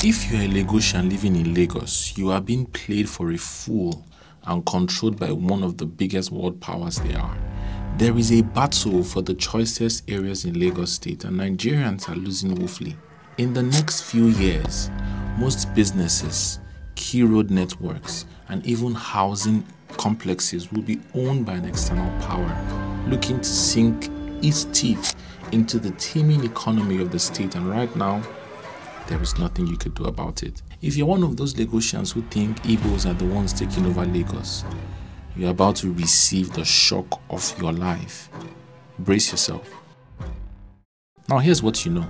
If you're a Lagosian living in Lagos, you are being played for a fool and controlled by one of the biggest world powers there are. There is a battle for the choicest areas in Lagos State, and Nigerians are losing woefully. In the next few years, most businesses, key road networks, and even housing complexes will be owned by an external power looking to sink its teeth into the teeming economy of the state, and right now, there is nothing you could do about it. If you're one of those Lagosians who think Igbos are the ones taking over Lagos, you're about to receive the shock of your life. Brace yourself. Now here's what you know.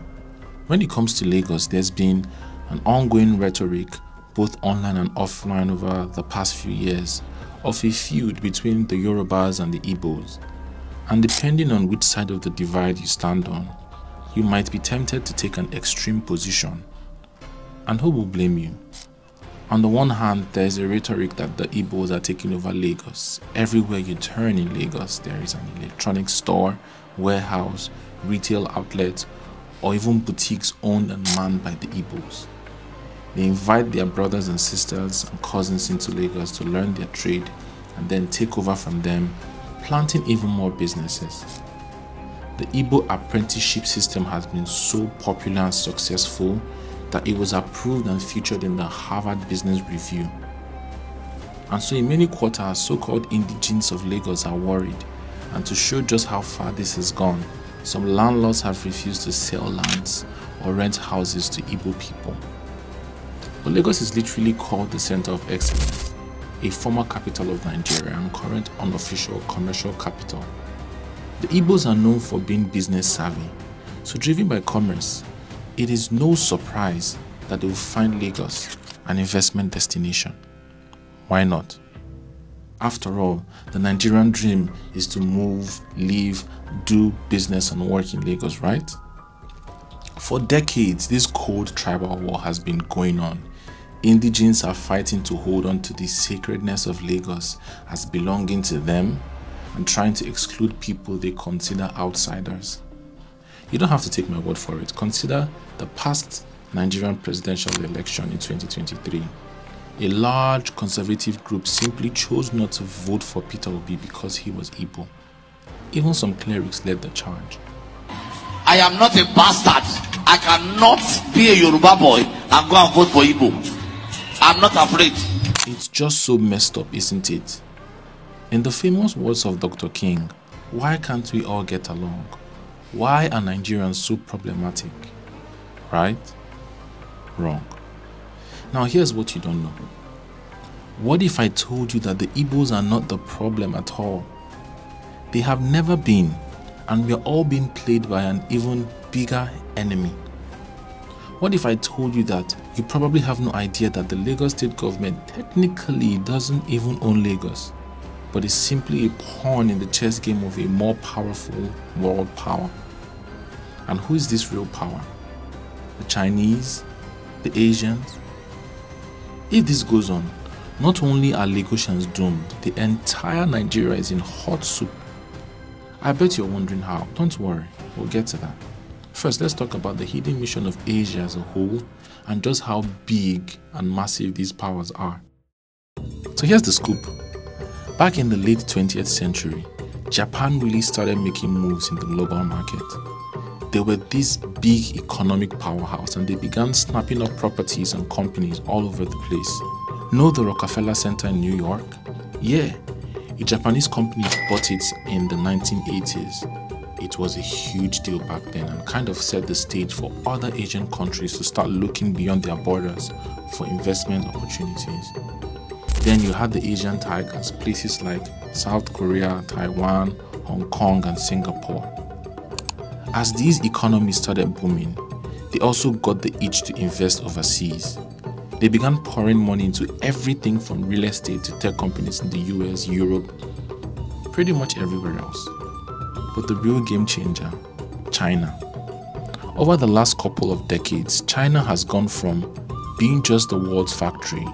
When it comes to Lagos, there's been an ongoing rhetoric, both online and offline over the past few years, of a feud between the Yorubas and the Igbos. And depending on which side of the divide you stand on, you might be tempted to take an extreme position. And who will blame you? On the one hand, there is a rhetoric that the Igbos are taking over Lagos. Everywhere you turn in Lagos, there is an electronic store, warehouse, retail outlet, or even boutiques owned and manned by the Igbos. They invite their brothers and sisters and cousins into Lagos to learn their trade and then take over from them, planting even more businesses. The Igbo apprenticeship system has been so popular and successful that it was approved and featured in the Harvard Business Review. And so in many quarters, so-called indigenes of Lagos are worried, and to show just how far this has gone, some landlords have refused to sell lands or rent houses to Igbo people. But Lagos is literally called the center of excellence, a former capital of Nigeria and current unofficial commercial capital. The Igbos are known for being business savvy, so driven by commerce, it is no surprise that they will find Lagos an investment destination. Why not? After all, the Nigerian dream is to move, live, do business and work in Lagos, right? For decades, this cold tribal war has been going on. Indigenes are fighting to hold on to the sacredness of Lagos as belonging to them and trying to exclude people they consider outsiders. You don't have to take my word for it. Consider the past Nigerian presidential election in 2023. A large conservative group simply chose not to vote for Peter Obi because he was Igbo. Even some clerics led the charge. I am not a bastard. I cannot be a Yoruba boy and go and vote for Igbo. I'm not afraid. It's just so messed up, isn't it? In the famous words of Dr. King, why can't we all get along? Why are Nigerians so problematic? Right? Wrong. Now here's what you don't know. What if I told you that the Igbos are not the problem at all? They have never been, and we are all being played by an even bigger enemy. What if I told you that you probably have no idea that the Lagos state government technically doesn't even own Lagos, but is simply a pawn in the chess game of a more powerful world power? And who is this real power? The Chinese? The Asians? If this goes on, not only are Lagosians doomed, the entire Nigeria is in hot soup. I bet you're wondering how. Don't worry, we'll get to that. First, let's talk about the hidden mission of Asia as a whole and just how big and massive these powers are. So here's the scoop. Back in the late 20th century, Japan really started making moves in the global market. They were this big economic powerhouse and they began snapping up properties and companies all over the place. Know the Rockefeller Center in New York? Yeah, a Japanese company bought it in the 1980s. It was a huge deal back then and kind of set the stage for other Asian countries to start looking beyond their borders for investment opportunities. Then you had the Asian tigers, places like South Korea, Taiwan, Hong Kong and Singapore. As these economies started booming, they also got the itch to invest overseas. They began pouring money into everything from real estate to tech companies in the US, Europe, pretty much everywhere else. But the real game changer, China. Over the last couple of decades, China has gone from being just the world's factory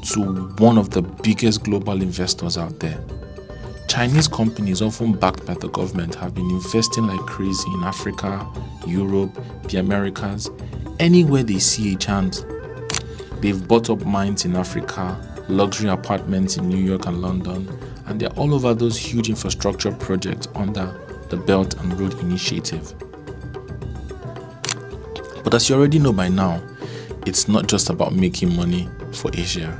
to one of the biggest global investors out there. Chinese companies, often backed by the government, have been investing like crazy in Africa, Europe, the Americas, anywhere they see a chance. They've bought up mines in Africa, luxury apartments in New York and London, and they're all over those huge infrastructure projects under the Belt and Road Initiative. But as you already know by now, it's not just about making money for Asia.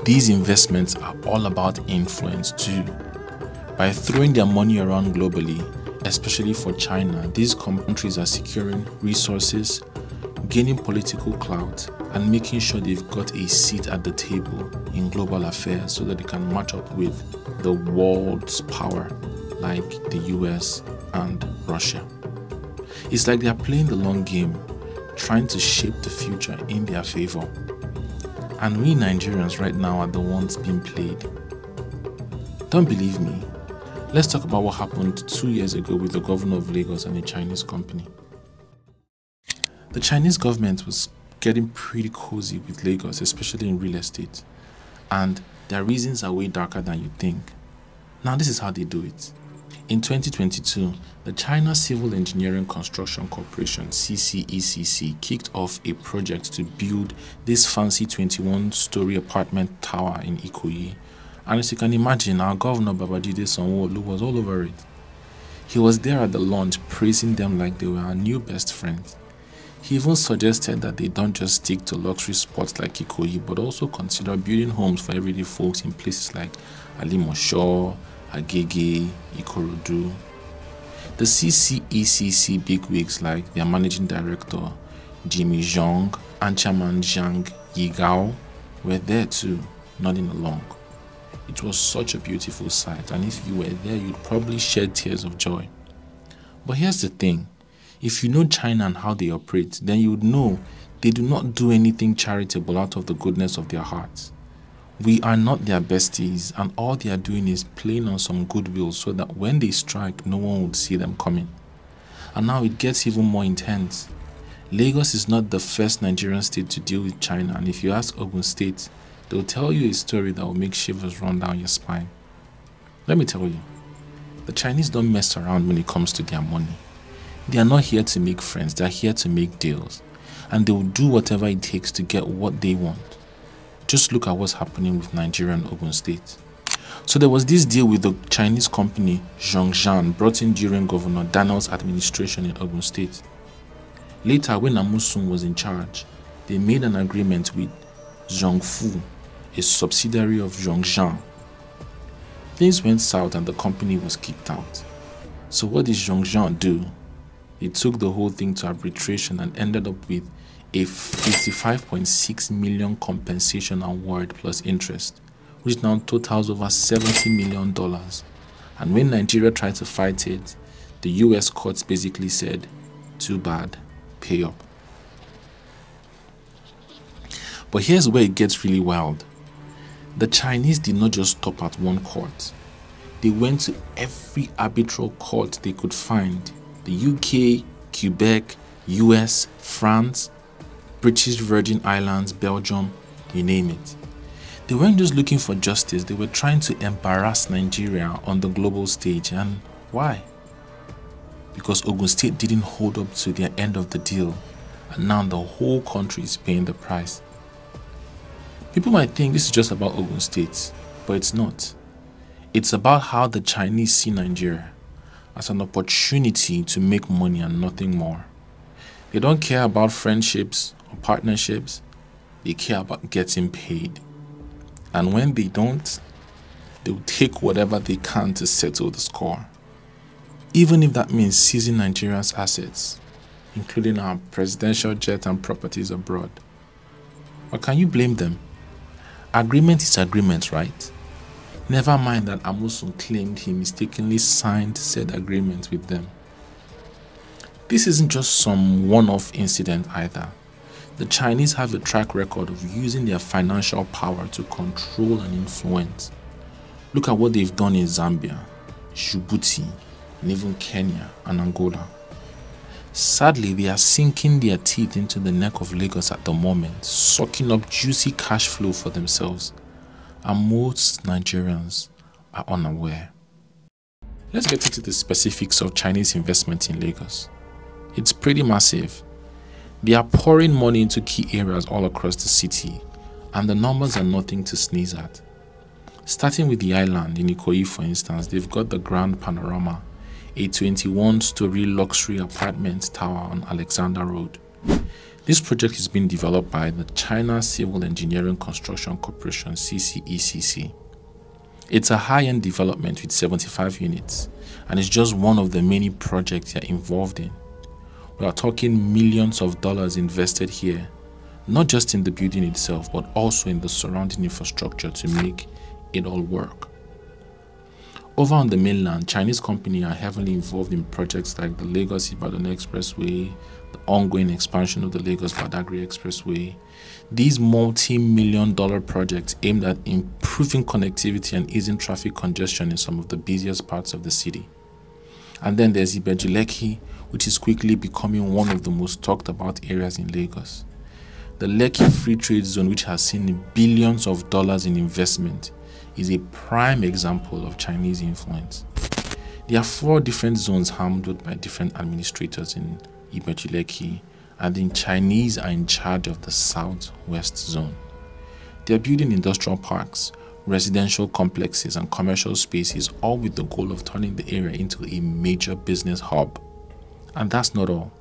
These investments are all about influence too. By throwing their money around globally, especially for China, these countries are securing resources, gaining political clout, and making sure they've got a seat at the table in global affairs so that they can match up with the world's power like the US and Russia. It's like they're playing the long game, trying to shape the future in their favor. And we Nigerians right now are the ones being played. Don't believe me? Let's talk about what happened 2 years ago with the governor of Lagos and a Chinese company. The Chinese government was getting pretty cozy with Lagos, especially in real estate. And their reasons are way darker than you think. Now, this is how they do it. In 2022, the China Civil Engineering Construction Corporation, CCECC, kicked off a project to build this fancy 21-story apartment tower in Ikoyi. And as you can imagine, our governor Babajide Sanwo-Olu was all over it. He was there at the launch praising them like they were our new best friends. He even suggested that they don't just stick to luxury spots like Ikoyi, but also consider building homes for everyday folks in places like Alimosho, Agege, Ikorodu. The CCECC bigwigs like their managing director, Jimmy Zhong, and chairman Zhang Yigao were there too, nodding along. It was such a beautiful sight, and if you were there, you'd probably shed tears of joy. But here's the thing. If you know China and how they operate, then you would know they do not do anything charitable out of the goodness of their hearts. We are not their besties, and all they are doing is playing on some goodwill so that when they strike, no one would see them coming. And now it gets even more intense. Lagos is not the first Nigerian state to deal with China, and if you ask Ogun State, they'll tell you a story that will make shivers run down your spine. Let me tell you, the Chinese don't mess around when it comes to their money. They are not here to make friends, they are here to make deals. And they will do whatever it takes to get what they want. Just look at what's happening with Nigeria and Ogun State. So there was this deal with the Chinese company Zhongshan brought in during Governor Daniel's administration in Ogun State. Later, when Amusun was in charge, they made an agreement with Zhongfu, a subsidiary of Zhongshan. Things went south and the company was kicked out. So what did Zhongshan do? They took the whole thing to arbitration and ended up with a 55.6 million compensation award plus interest, which now totals over $70 million. And when Nigeria tried to fight it, the US courts basically said, too bad, pay up. But here's where it gets really wild. The Chinese did not just stop at one court. They went to every arbitral court they could find. The UK, Quebec, US, France, British Virgin Islands, Belgium, you name it. They weren't just looking for justice, they were trying to embarrass Nigeria on the global stage. And why? Because Ogun State didn't hold up to their end of the deal, and now the whole country is paying the price. People might think this is just about Ogun State, but it's not. It's about how the Chinese see Nigeria as an opportunity to make money and nothing more. They don't care about friendships or partnerships, they care about getting paid. And when they don't, they'll take whatever they can to settle the score. Even if that means seizing Nigeria's assets, including our presidential jet and properties abroad. Or can you blame them? Agreement is agreement, right? Never mind that Amusun claimed he mistakenly signed said agreement with them. This isn't just some one-off incident either. The Chinese have a track record of using their financial power to control and influence. Look at what they've done in Zambia, Djibouti, and even Kenya and Angola. Sadly, they are sinking their teeth into the neck of Lagos at the moment, sucking up juicy cash flow for themselves. And most Nigerians are unaware. Let's get into the specifics of Chinese investment in Lagos. It's pretty massive. They are pouring money into key areas all across the city, and the numbers are nothing to sneeze at. Starting with the island in Ikoyi, for instance, they've got the Grand Panorama, a 21-story luxury apartment tower on Alexander Road. This project is being developed by the China Civil Engineering Construction Corporation, CCECC. It's a high-end development with 75 units, and it's just one of the many projects they're involved in. We are talking millions of dollars invested here, not just in the building itself, but also in the surrounding infrastructure to make it all work. Over on the mainland, Chinese companies are heavily involved in projects like the Lagos-Ibadan Expressway, the ongoing expansion of the Lagos-Badagry Expressway. These multi-million-dollar projects aimed at improving connectivity and easing traffic congestion in some of the busiest parts of the city. And then there's Ibeju-Lekki, which is quickly becoming one of the most talked about areas in Lagos. The Lekki Free Trade Zone, which has seen billions of dollars in investment, is a prime example of Chinese influence. There are 4 different zones handled by different administrators in Ibeju-Lekki, and the Chinese are in charge of the southwest zone. They are building industrial parks, residential complexes, and commercial spaces, all with the goal of turning the area into a major business hub. And that's not all.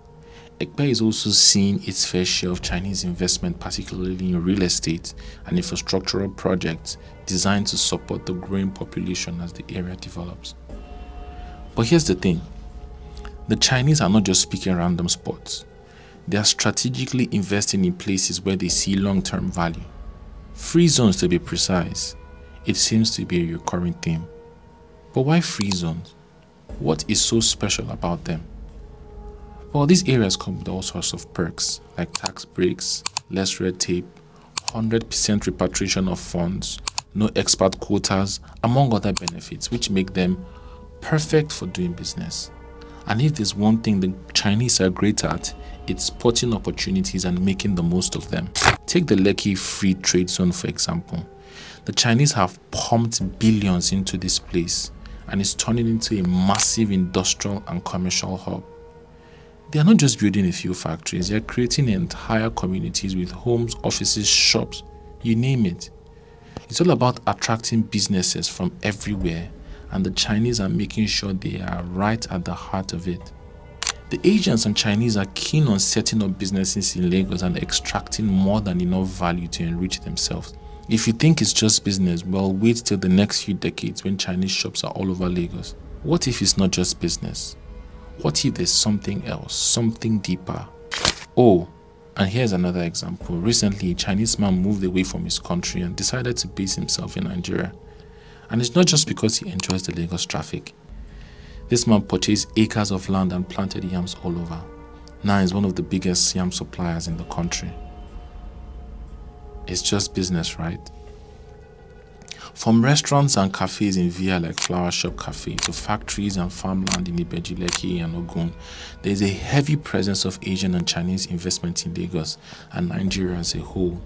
Ekpe is also seeing its fair share of Chinese investment, particularly in real estate and infrastructural projects designed to support the growing population as the area develops. But here's the thing. The Chinese are not just picking random spots. They are strategically investing in places where they see long-term value. Free zones, to be precise. It seems to be a recurring theme. But why free zones? What is so special about them? Well, these areas come with all sorts of perks, like tax breaks, less red tape, 100% repatriation of funds, no expat quotas, among other benefits, which make them perfect for doing business. And if there's one thing the Chinese are great at, it's spotting opportunities and making the most of them. Take the Lekki Free Trade Zone, for example. The Chinese have pumped billions into this place, and it's turning into a massive industrial and commercial hub. They are not just building a few factories, they are creating entire communities with homes, offices, shops, you name it. It's all about attracting businesses from everywhere, and the Chinese are making sure they are right at the heart of it. The Asians and Chinese are keen on setting up businesses in Lagos and extracting more than enough value to enrich themselves. If you think it's just business, well, wait till the next few decades when Chinese shops are all over Lagos. What if it's not just business? What if there's something else, something deeper? Oh, and here's another example. Recently, a Chinese man moved away from his country and decided to base himself in Nigeria. And it's not just because he enjoys the Lagos traffic. This man purchased acres of land and planted yams all over. Now he's one of the biggest yam suppliers in the country. It's just business, right? From restaurants and cafes in VI like Flower Shop Cafe to factories and farmland in Ibeju-Lekki and Ogun, there is a heavy presence of Asian and Chinese investment in Lagos and Nigeria as a whole.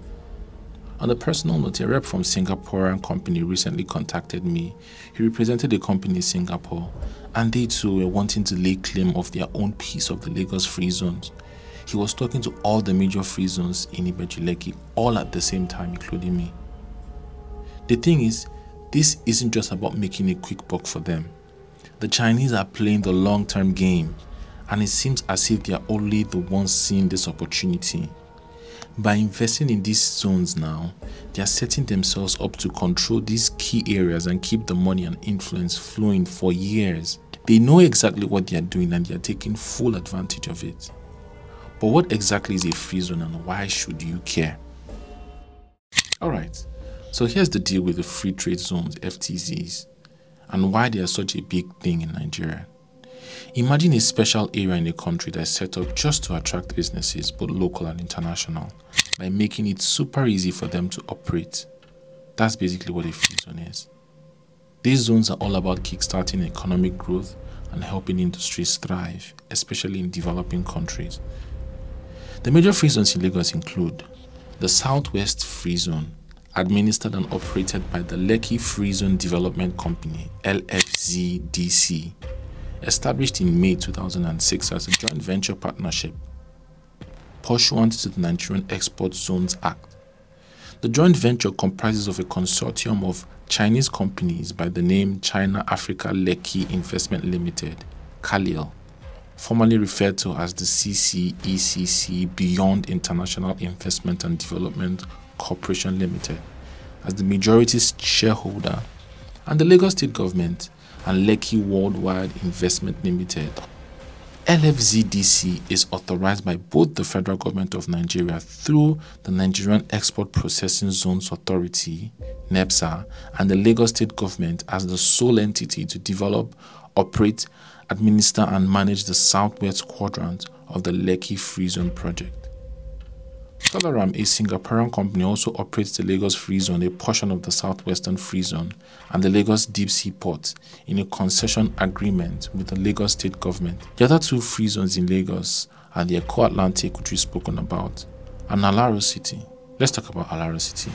On a personal note, a rep from Singaporean company recently contacted me. He represented a company in Singapore, and they too were wanting to lay claim of their own piece of the Lagos free zones. He was talking to all the major free zones in Ibeju-Lekki, all at the same time, including me. The thing is, this isn't just about making a quick buck for them. The Chinese are playing the long-term game, and it seems as if they are only the ones seeing this opportunity. By investing in these zones now, they are setting themselves up to control these key areas and keep the money and influence flowing for years. They know exactly what they are doing and they are taking full advantage of it. But what exactly is a free zone and why should you care? Alright, so here's the deal with the free trade zones, FTZs, and why they are such a big thing in Nigeria. Imagine a special area in a country that is set up just to attract businesses, both local and international, by making it super easy for them to operate. That's basically what a free zone is. These zones are all about kickstarting economic growth and helping industries thrive, especially in developing countries. The major free zones in Lagos include the Southwest Free Zone, administered and operated by the Lekki Free Zone Development Company, LFZDC, established in May 2006 as a joint venture partnership. pursuant to the Nigerian Export Zones Act. The joint venture comprises of a consortium of Chinese companies by the name China Africa Lekki Investment Limited, CALIL, formerly referred to as the CCECC Beyond International Investment and Development Corporation Limited, as the majority shareholder, and the Lagos State Government and Lekki Worldwide Investment Limited. LFZDC is authorized by both the Federal Government of Nigeria through the Nigerian Export Processing Zones Authority, NEPSA, and the Lagos State Government as the sole entity to develop, operate, administer, and manage the southwest quadrant of the Lekki Free Zone project. Solaram, a Singaporean company, also operates the Lagos Free Zone, a portion of the Southwestern Free Zone, and the Lagos Deep Sea Port in a concession agreement with the Lagos State Government. The other two free zones in Lagos are the Eko Atlantic, which we've spoken about, and Alaro City. Let's talk about Alaro City.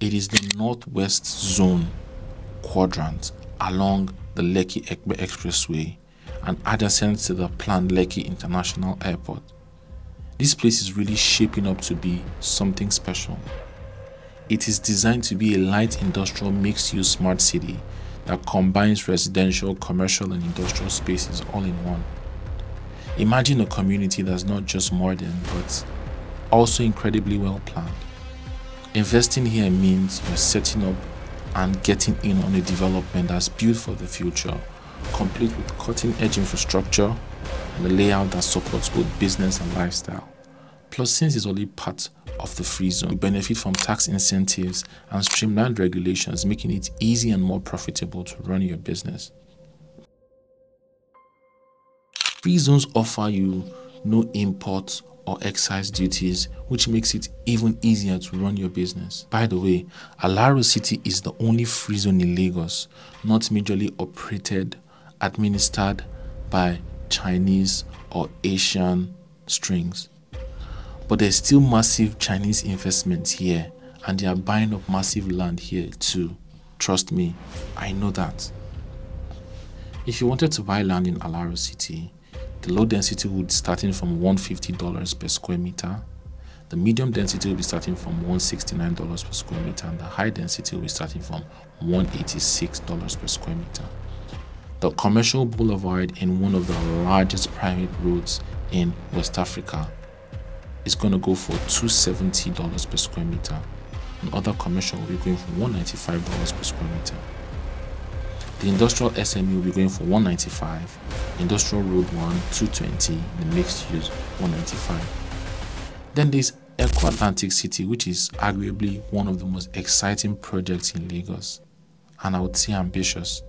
It is the northwest zone quadrant along the Lekki-Ekpe Expressway and adjacent to the planned Lekki International Airport. This place is really shaping up to be something special. It is designed to be a light industrial mixed-use smart city that combines residential, commercial, and industrial spaces all in one. Imagine a community that's not just modern, but also incredibly well planned. Investing here means you're setting up and getting in on a development that's built for the future, complete with cutting-edge infrastructure and a layout that supports both business and lifestyle. Plus, since it's only part of the free zone, you benefit from tax incentives and streamlined regulations, making it easy and more profitable to run your business. Free zones offer you no import or excise duties, which makes it even easier to run your business. By the way, Alaro City is the only free zone in Lagos not majorly operated, administered by Chinese or Asian strings. But there's still massive Chinese investments here, and they are buying up massive land here too. Trust me, I know that. If you wanted to buy land in Alaro City, the low density would be starting from $150 per square meter. The medium density will be starting from $169 per square meter, and the high density will be starting from $186 per square meter. The commercial boulevard in one of the largest private roads in West Africa is going to go for $270 per square meter, and other commercial will be going for $195 per square meter. The industrial SME will be going for $195, industrial road 1 $220, the mixed use $195. Then there's Eko Atlantic City, which is arguably one of the most exciting projects in Lagos, and I would say ambitious.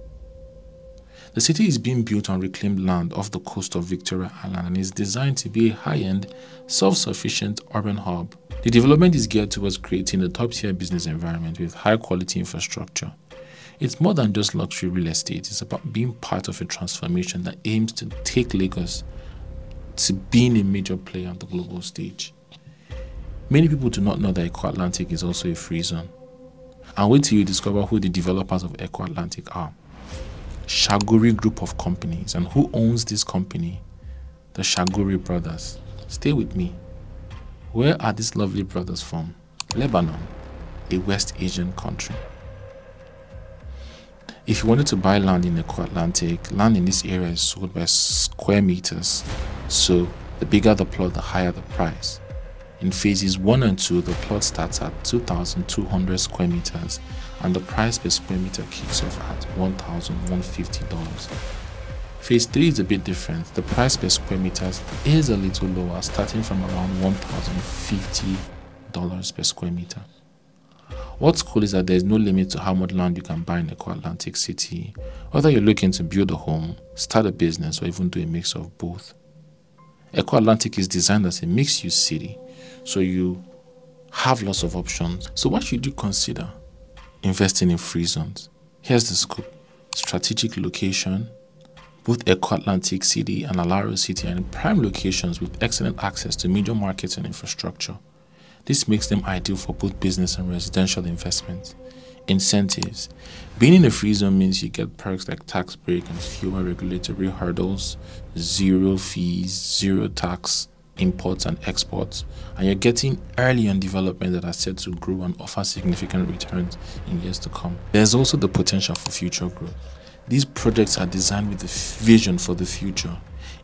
The city is being built on reclaimed land off the coast of Victoria Island and is designed to be a high-end, self-sufficient urban hub. The development is geared towards creating a top-tier business environment with high-quality infrastructure. It's more than just luxury real estate. It's about being part of a transformation that aims to take Lagos to being a major player on the global stage. Many people do not know that Eko Atlantic is also a free zone. And wait till you discover who the developers of Eko Atlantic are. Shaguri Group of Companies. And who owns this company? The Shaguri brothers. Stay with me. Where are these lovely brothers from? Lebanon, a West Asian country. If you wanted to buy land in Eko Atlantic, land in this area is sold by square meters. So the bigger the plot, the higher the price. In phases 1 and 2, the plot starts at 2,200 square meters and the price per square meter kicks off at $1,150. Phase 3 is a bit different. The price per square meters is a little lower, starting from around $1,050 per square meter. What's cool is that there's no limit to how much land you can buy in Eko Atlantic City, whether you're looking to build a home, start a business, or even do a mix of both. Eko Atlantic is designed as a mixed-use city, so you have lots of options. So why should you consider investing in free zones? Here's the scoop. Strategic location. Both Eko Atlantic City and Alaro City are in prime locations with excellent access to major markets and infrastructure. This makes them ideal for both business and residential investments. Incentives. Being in a free zone means you get perks like tax break and fewer regulatory hurdles, zero fees, zero tax imports and exports, and you're getting early on development that are set to grow and offer significant returns in years to come. There's also the potential for future growth. These projects are designed with a vision for the future.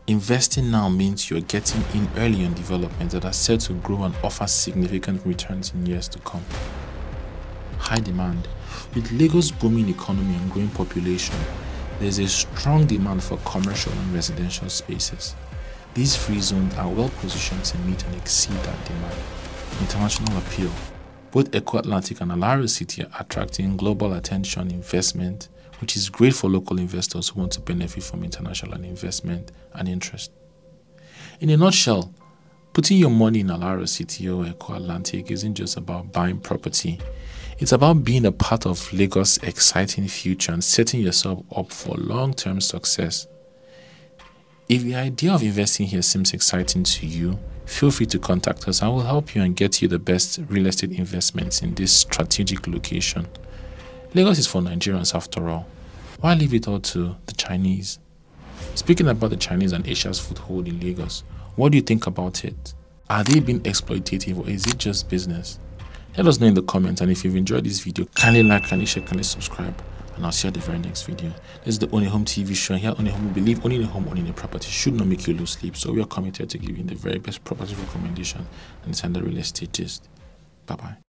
Investing now means you're getting in early on developments that are set to grow and offer significant returns in years to come. High demand. With Lagos' booming economy and growing population, there's a strong demand for commercial and residential spaces. These free zones are well positioned to meet and exceed that demand. International appeal. Both Eko Atlantic and Alaro City are attracting global attention and investment, which is great for local investors who want to benefit from international investment and interest. In a nutshell, putting your money in Alaro City or Eko Atlantic isn't just about buying property. It's about being a part of Lagos' exciting future and setting yourself up for long-term success. If the idea of investing here seems exciting to you, feel free to contact us and we'll help you and get you the best real estate investments in this strategic location. Lagos is for Nigerians after all. Why leave it all to the Chinese? Speaking about the Chinese and Asia's foothold in Lagos, what do you think about it? Are they being exploitative or is it just business? Let us know in the comments, and if you've enjoyed this video, kindly like, kindly share, kindly subscribe, and I'll see you at the very next video. This is the Ownahome TV show, and here at Ownahome we believe owning a home, owning a property should not make you lose sleep, so we are committed to giving the very best property recommendation and standard real estate gist. Bye bye.